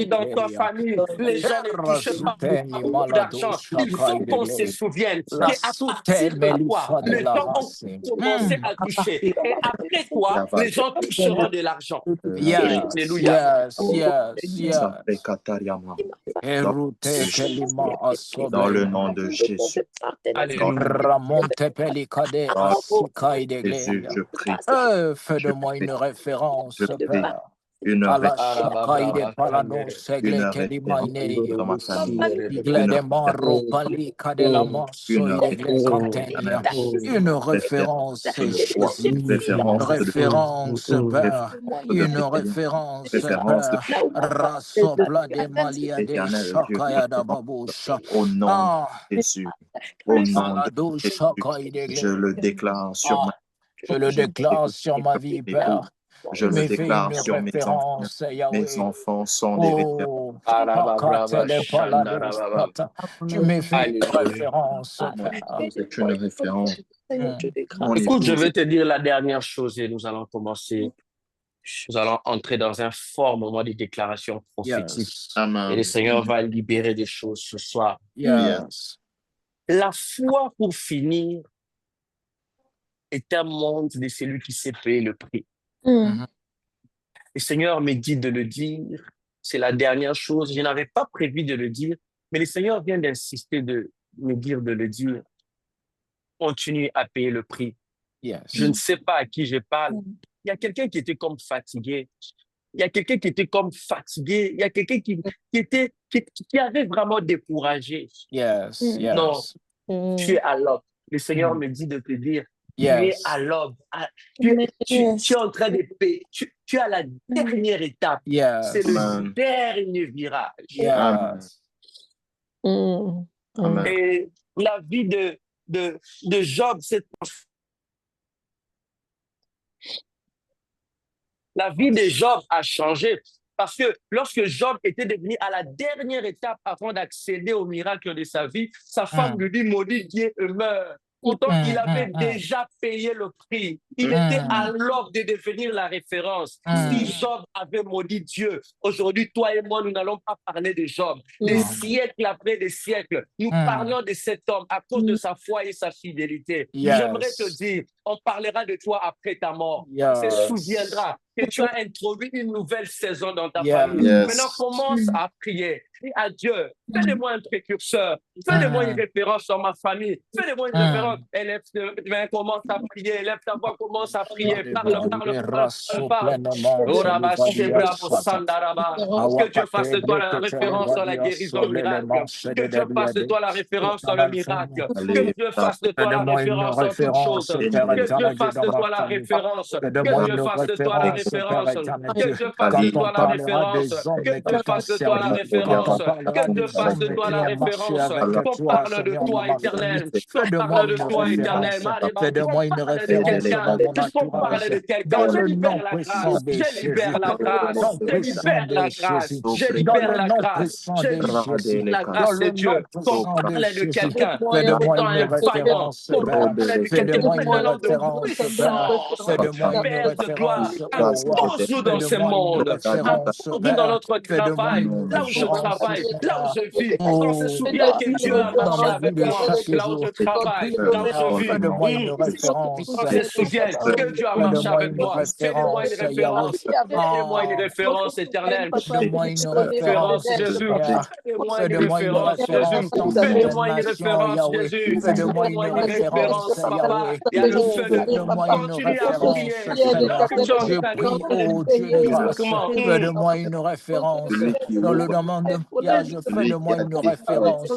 dans ta famille, les gens ne touchent pas beaucoup d'argent, il faut qu'on se souvienne qu'à partir de toi, les gens ont commencé à toucher. Et après toi, les gens toucheront de l'argent. Alléluia. Dans le nom de Jésus. Jésus, je prie. Fais de moi une référence, Père. Une référence une référence, au nom de Jésus. Au nom de Jésus, je le déclare sur ma vie. Je le déclare sur ma vie, Père. Je le déclare sur mes enfants. Mes enfants sont des références. Tu me fais une référence. C'est une référence. Écoute, je vais te dire la dernière chose et nous allons commencer. Nous allons entrer dans un fort moment de déclaration prophétique. Et le Seigneur va libérer des choses ce soir. La foi, pour finir, est un monde de celui qui sait payer le prix. Le Seigneur me dit de le dire. C'est la dernière chose. Je n'avais pas prévu de le dire, mais le Seigneur vient d'insister de me dire de le dire. Continue à payer le prix. Je ne sais pas à qui je parle. Il y a quelqu'un qui était comme fatigué. Il y a quelqu'un qui était comme fatigué. Il y a quelqu'un qui avait vraiment découragé. Non, tu es à l'aube. Le Seigneur me dit de te dire, tu es à l'aube. Tu es en train de payer. Tu es à la dernière étape. C'est le dernier virage. Et la vie de Job, la vie de Job a changé. Parce que lorsque Job était devenu à la dernière étape avant d'accéder au miracle de sa vie, sa femme lui dit, maudit Dieu et meurt. Pourtant, il avait déjà payé le prix. Il était à l'aube de devenir la référence. Si Job avait maudit Dieu, aujourd'hui, toi et moi, nous n'allons pas parler de Job. Des siècles après des siècles, nous parlons de cet homme à cause de sa foi et sa fidélité. J'aimerais te dire, on parlera de toi après ta mort. On se souviendra que tu as introduit une nouvelle saison dans ta famille. Maintenant, commence à prier. Dis à Dieu, fais-le-moi un précurseur. Fais-le-moi une référence sur ma famille. Fais-le-moi une référence. Élève ta main, commence à prier. Élève ta voix, commence à prier. Parle. Que Dieu fasse de toi la référence dans la guérison miracle. Que Dieu fasse de toi la référence dans le miracle. Que Dieu fasse de toi la référence dans toutes choses. Père Que éternel, Dieu fasse de toi la référence. Que fais-de-moi Dieu une fasse de toi la référence, Père référence. éternel Que Dieu. Dieu fasse de Quand on toi la parlera référence. des hommes Que qui Dieu t'ont fasse de toi la servi, quand référence. on parlera Que Dieu des fasse de hommes toi qui la ont marché référence. avec Qu'on toi, parle de Seigneur, dans toi, ma famille, Éternel. Qu'on fais-de-moi parle de une toi, Éternel. référence, Qu'on fais-de-moi une parle de référence quelqu'un. dans mon Qu'on parle entourage, de quelqu'un. dans Je le nom libère la puissant grâce. de Je libère Jésus, la grâce. nom Je puissant libère de la grâce. Jésus, Je dans libère le la nom grâce. puissant Je de Jésus, libère la dans grâce de le nom Dieu. Qu'on puissant de parle de Jésus, quelqu'un comme fais-de-moi étant une un vaillant. référence, Qu'on Père, parle de quelqu'un fais-de-moi comme une un homme de référence, Père, puissance. fais-de-moi une Père de gloire, référence, oh roi, impose-nous dans ce fais-de-moi une monde. référence, Impose-nous dans Père, notre fais-de-moi travail, une là où je référence, travaille, là où Seigneur. je vis. Qu'on se Oh, souvienne que Dieu a dans marché ma vie avec de moi, chaque là où je jour, je travaille, prie, là où je Père, vis. fais-de-moi une référence. Qu'on se souvienne que Dieu a marché Fais-de-moi avec une moi. Fais-de-moi une référence, Yahweh. référence. Fais-moi une Ah, référence éternelle. fais-de-moi une Fais-moi une référence, référence, Jésus. Seigneur. Fais-moi une Fais-de-moi une référence, Jésus. référence dans certaines Fais-de-moi une nations, référence, Yahweh. Jésus. Fais-de-moi une Fais-moi une référence, référence, Papa. Yahweh. Et alors, Oh, fais-de-moi une continue à prier. référence, Seigneur. Alors que tu es en Je train de prie, prier oh Dieu de grâce, physiquement. fais-de-moi une référence. Dans le domaine de mariage, fais-de-moi une référence.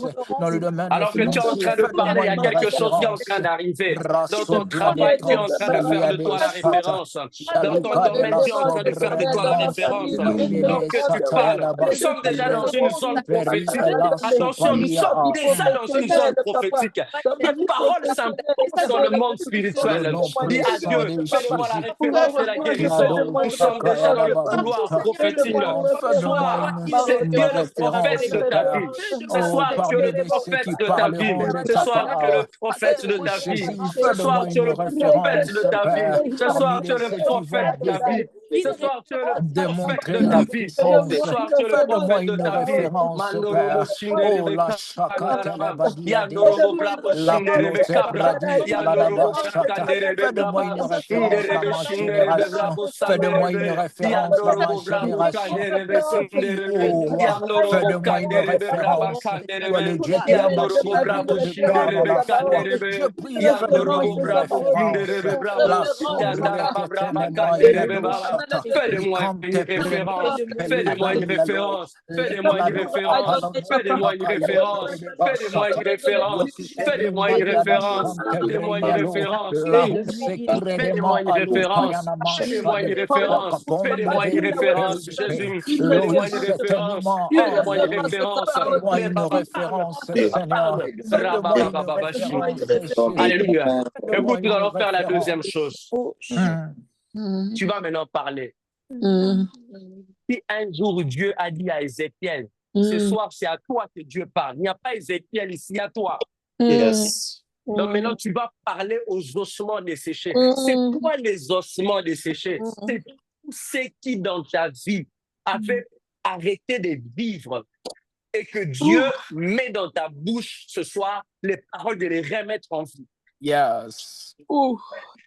Dans le domaine Alors que tu es en financier, train de parler, il fais-de-moi y a une quelque chose qui est en référence. train d'arriver. Dans ton travail, tu es Rasoplaneto en train de faire de Saliade toi la Sata. référence. Dans ton Shalika de domaine, la tu es en train de faire de toi la Sobrement référence. Suprimine Donc que tu parles. Satayada Nous sommes déjà dans Bashakalibre. une zone Peri prophétique. la Attention, nous Sopalia. sommes déjà dans une zone prophétique. Tes paroles s'imposent dans le monde Le spirituel. nom Dis à puissant Dieu, de fais-de-moi la Jésus. référence de la guérison. Yado Nous sommes déjà dans Shakayada le couloir prophétique. Bashakalibre. Ce Fais-de-moi soir, c'est une Dieu le prophète référence, de ta Père. vie. Ce Oh, soir, tu es parmi le ceux prophète qui de ta vie. parleront de Ce ta soir, tu es le part. prophète de Oh, ta vie. Jésus, Ce soir, fais-de-moi tu es une le prophète référence, de ta vie. Père. Ce soir, Parmi tu es le ceux qui vont prophète de ta vie. Ce soir, tu es le prophète démontrer de ta ta vie. Ce puissance. soir, tu es le Fais-de-moi prophète de une ta vie. référence, Mandorobo Père. Oh, la Shindelebe chakata la Kandaraba. badiade. Yandorobo Brabo La Shindelebe plote Kabra. bradi Yandorobo taladabashata. Brakanderebe Fais-de-moi Braba. une référence dans Nderebe ma Shindelebe génération. Brabo Fais-de-moi une Sanderebe. référence dans ma Yandorobo Brabo génération. Kanderebe Je prie, Sunderebe. oh roi, Yandorobo fais-de-moi une Kanderebe Braba référence. Toi, le Kanderebe. Dieu qui a marché Yandorobo avec Brabo de peur dans Shindelebe la foi. Je Kanderebe. prie, fais-de-moi Yandorobo une Brabo référence. Kinderebe Brabo. La sobriété Yandaraba Braba éternellement, Kanderebe Baba. Yadoshata. Fais-de-moi une Ricante référence. prenos que Fais-de-moi une liadarialo. référence. Fais-de-moi une Lepalado référence. apalano Fais-de-moi une pakayande référence. de Fais-de-moi une basata. référence. Yokitene Fais-de-moi une maliada référence. sante Fais-moi une brenialo. référence. Lahu secretema Fais-moi une alu référence. payana Fais-moi une mashade. référence. Wakaponda Fais-moi une de référence, pepe. Jésus. Lo Fais-moi une référence. certainement, Fais-moi une Yahweh. référence. Fais-moi Mais une papa, parle. référence, Mais papa, Seigneur. parle. Fais-moi une Rabababababashi. référence, Jésus. Alléluia. Fais-moi Écoute, nous une allons faire la deuxième référence. chose. Tu vas maintenant parler. Si un jour Dieu a dit à Ézéchiel, ce soir c'est à toi que Dieu parle. Il n'y a pas Ézéchiel ici, à toi. Yes. Donc maintenant tu vas parler aux ossements desséchés. C'est quoi les ossements desséchés? C'est tous ceux qui dans ta vie avaient arrêté de vivre et que Dieu met dans ta bouche ce soir les paroles de les remettre en vie. Yes. Il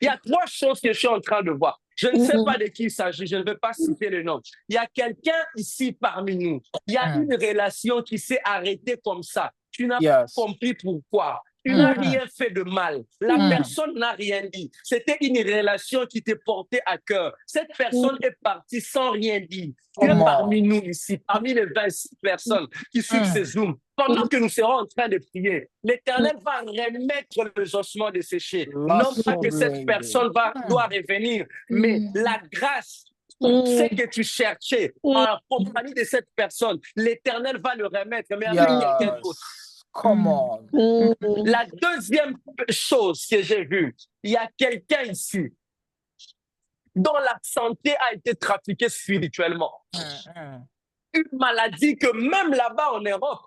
y a trois choses que je suis en train de voir. Je ne sais pas de qui il s'agit, je ne vais pas citer le nom. Il y a quelqu'un ici parmi nous. Il y a une relation qui s'est arrêtée comme ça. Tu n'as pas compris pourquoi. Tu n'as rien fait de mal. La personne n'a rien dit. C'était une relation qui te portait à cœur. Cette personne est partie sans rien dire. Tu es parmi nous ici, parmi les 26 personnes qui suivent ces Zooms. Pendant que nous serons en train de prier, l'Éternel va remettre les ossements desséchés. Non pas que cette personne doit revenir, mais la grâce, ce que tu cherchais en compagnie de cette personne, l'Éternel va le remettre, mais avec quelqu'un d'autre. Come on. La deuxième chose que j'ai vue, il y a quelqu'un ici dont la santé a été trafiquée spirituellement. Une maladie que même là-bas en Europe,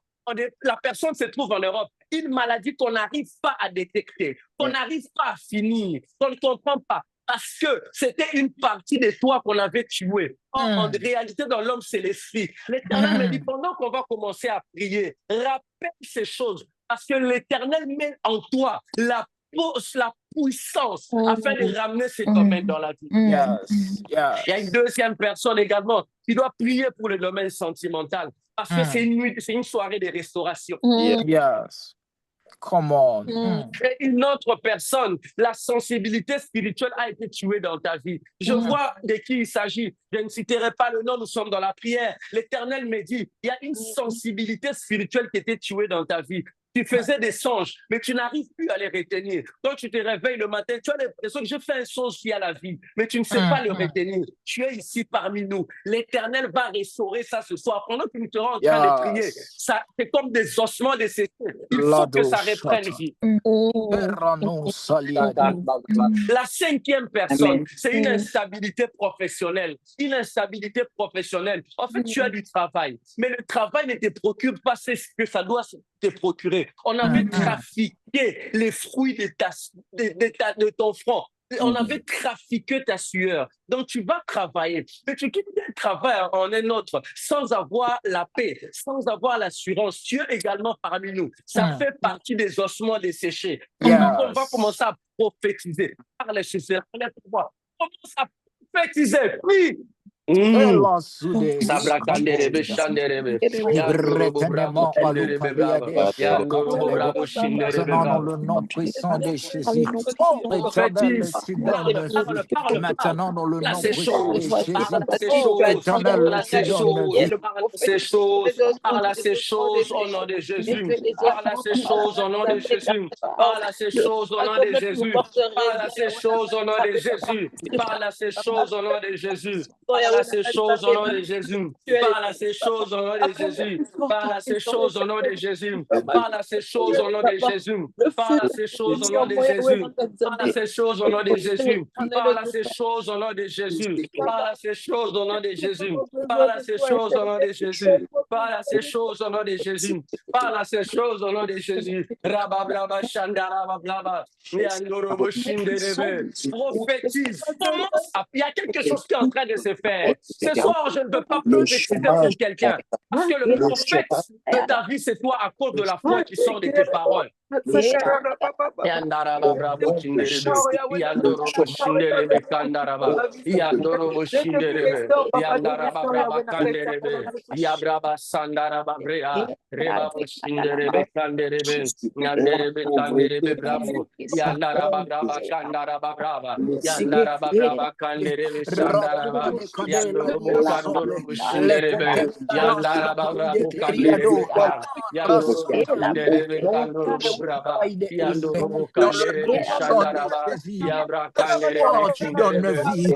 la personne se trouve en Europe, une maladie qu'on n'arrive pas à détecter, qu'on n'arrive pas à finir, qu'on ne comprend pas. Parce que c'était une partie de toi qu'on avait tuée. En réalité, dans l'homme, c'est l'esprit. L'Éternel me dit, pendant qu'on va commencer à prier, rappelle ces choses. Parce que l'Éternel met en toi la puissance afin de ramener cet domaine dans la vie. Il y a une deuxième personne également qui doit prier pour le domaine sentimental. Parce que c'est une soirée de restauration. Come on. Et une autre personne, la sensibilité spirituelle a été tuée dans ta vie. Je vois de qui il s'agit. Je ne citerai pas le nom, nous sommes dans la prière. L'Éternel me dit, il y a une sensibilité spirituelle qui a été tuée dans ta vie. Tu faisais des songes, mais tu n'arrives plus à les retenir. Quand tu te réveilles le matin, tu as l'impression que je fais un songe via la vie, mais tu ne sais pas le retenir. Tu es ici parmi nous. L'Éternel va restaurer ça ce soir. Pendant que nous serons en train de prier, ça, c'est comme des ossements desséchés. Il faut que ça reprenne vie. La cinquième personne, c'est une instabilité professionnelle. Une instabilité professionnelle. En fait, tu as du travail, mais le travail ne te procure pas ce que ça doit te procurer. On avait trafiqué les fruits de ton front. On avait trafiqué ta sueur. Donc, tu vas travailler. Mais tu quittes un travail en un autre sans avoir la paix, sans avoir l'assurance. Tu es également parmi nous. Ça fait partie des ossements desséchés. Donc, on va commencer à prophétiser. Parle chez eux. Commence à prophétiser. Oui. Maintenant, le nom puissant de Jésus. Maintenant, dans le nom puissant de Jésus. Éternel, tu donnes vie. Ces choses, parle à ces choses au nom de Jésus. Parle à ces choses au nom de Jésus. Parle à ces choses au nom de Jésus. Parle à ces choses au nom de Jésus. Parle à ces choses au nom de Jésus. Parle à ces choses au nom de Jésus. Parle à ces choses au nom de Jésus. Parle à ces choses au nom de Jésus. Parle à ces choses au nom de Jésus. Parle à ces choses au nom de Jésus. Parle à ces choses au nom de Jésus. Parle à ces choses au nom de Jésus. Parle à ces choses au nom de Jésus. Parle à ces choses au nom de Jésus. Parle à ces choses au nom de Jésus. Parle à ces choses au nom de Jésus. Rabablaba Shandarabablaba. Prophétise. Il y a quelque chose qui est en train de se faire. Ce soir, je ne veux pas prophétiser pour quelqu'un. Parce que le prophète de ta vie, c'est toi à cause de la foi qui sort de tes paroles. Tu donnes vie.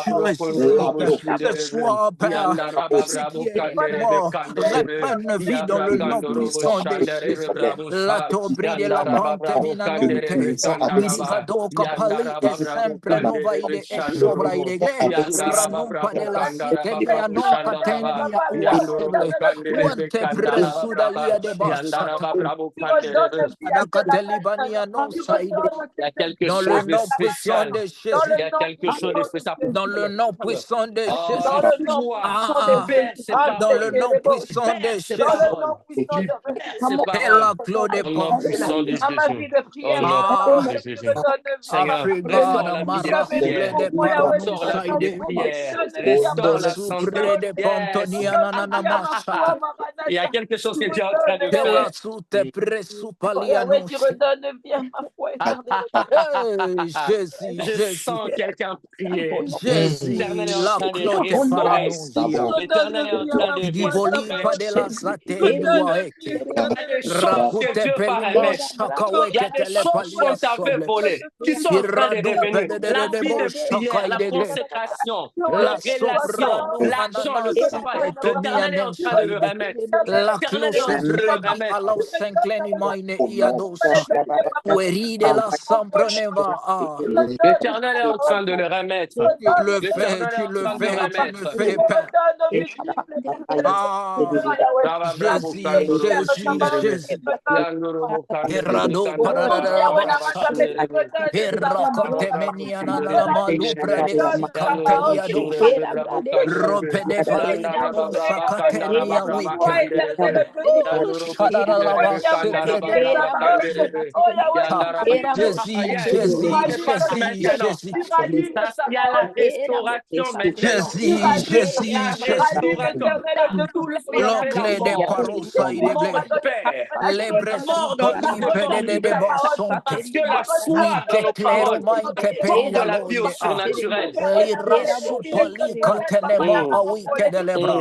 Tu ressuscites. Ce soir, Père, reprenne vie dans le nom puissant de Jésus. La tobri de la bante minanute. Misado kapali e sempre nova ide e sobra ide. Ranupa de la siete mianon patendia uasile. Quante presudalia de basata. Il y a quelque chose de spécial. Il y a quelque chose de spécial. Dans le nom puissant de Jésus. Dans le nom puissant de Jésus. Et la clôt des nom puissant de Jésus. Seigneur, il y a quelque chose que tu es en train de faire. Je redonne bien ma foi. Je sens quelqu'un prier. Jésus, la clôt des paranoïa. L'Éternel est en train de il y a des choses qu'on t'avait volées, qui sont en train de revenir. La vie de prière, la consécration, la relation, l'argent, le travail. L'Éternel est en train de le remettre. La cloche brega alla s'inclini iadosa. Ueride la samproneva. L'Éternel est en train de le remettre. Tu le fais, Père. Jésus. Errado Erraconte meniana la malupra de Canteliado. Rope de Valina Sacateria Wiki. La clé des paroles, ça y est, les bresons poli pede de bosson, Parce que la foi dans nos paroles porte la vie au surnaturel. l'irasu poli contenema awike de lebra,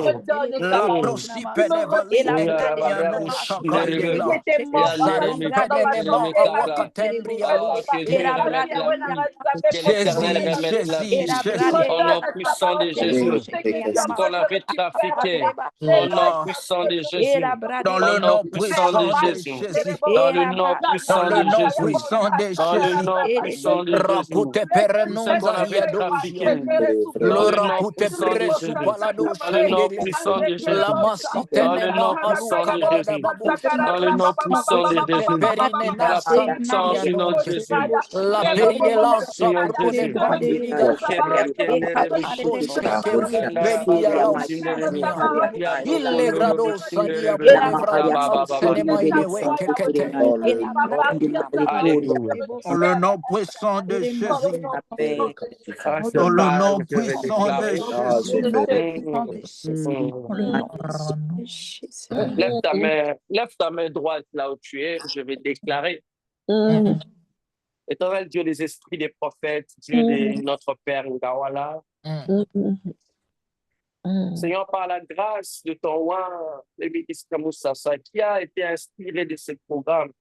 la prosipe de vali eteniano shaka de la, zanipedema awakatembri alus. Au nom puissant de Jésus, ce qu'on avait trafiqué, au nom puissant de Jésus, Dans le nom puissant de Jésus, dans le nom puissant de Jésus, puissant de dans le Jésus, nom puissant de Jésus, rapute perenum ce qu'on avait trafiqué, le dans le nom rapute puissant de presu Jésus, palado dans le nom puissant de Jésus, la massite dans le nom puissant de Jésus, dans le nom puissant de Jésus, la puissance du nom de Jésus, la péride la sapro de il le grado sadia dans le nom puissant de Jésus, dans le nom puissant de Jésus. Lève ta main droite là où tu es, je vais déclarer. Éternel Dieu des esprits des prophètes, Dieu de notre Père Ngawala, Seigneur, par la grâce de ton roi, le ministre Moussassa, qui a été inspiré de ce programme,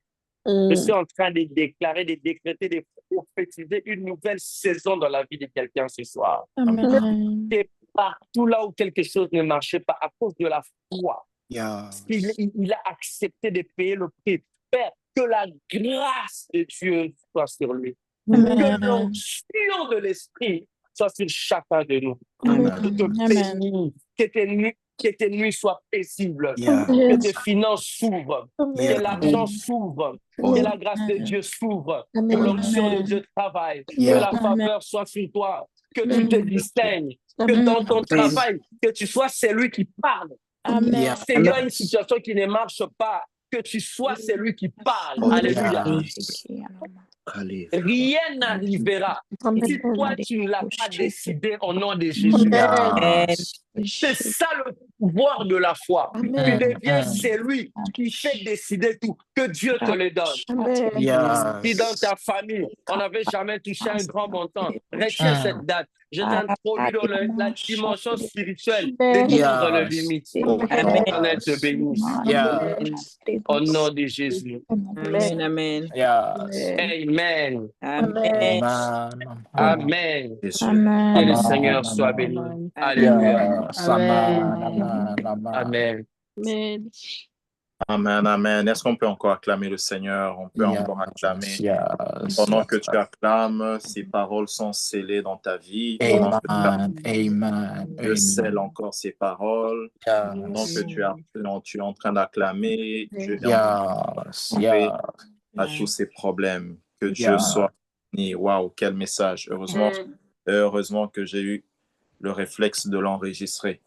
je suis en train de déclarer, de décréter, de prophétiser une nouvelle saison dans la vie de quelqu'un ce soir. Et partout là où quelque chose ne marchait pas à cause de la foi, il a accepté de payer le prix. Père, que la grâce de Dieu soit sur lui. Que l'onction de l'Esprit soit sur chacun de nous. Que tes nuits soient paisibles. Que tes finances s'ouvrent. Que l'argent s'ouvre. Que la grâce de Dieu s'ouvre. Que l'onction de Dieu travaille. Que la faveur soit sur toi. Que tu te distingues. Que dans ton travail, que tu sois celui qui parle. Seigneur, une situation qui ne marche pas, que tu sois celui qui parle. Alléluia. Rien n'arrivera si toi tu ne l'as pas décidé au nom de Jésus. C'est ça le pouvoir de la foi. Tu deviens celui qui fait décider tout, que Dieu te le donne. Si dans ta famille, on n'avait jamais touché un grand montant, retiens cette date. Je t'introduis dans la dimension spirituelle des nombres le limite. L'éternel te bénisse. Au nom de Jésus. Amen. Amen. Amen. Amen. Que Amen. le Seigneur soit béni. Alléluia. Amen. Amen, amen. Est-ce qu'on peut encore acclamer le Seigneur? On peut encore acclamer. Pendant que tu acclames, ces paroles sont scellées dans ta vie. Amen. Dieu scelle encore ces paroles. Pendant que tu es en train d'acclamer, Dieu est en train de à tous ces problèmes. Que Dieu soit béni. Waouh, quel message. Heureusement que j'ai eu le réflexe de l'enregistrer.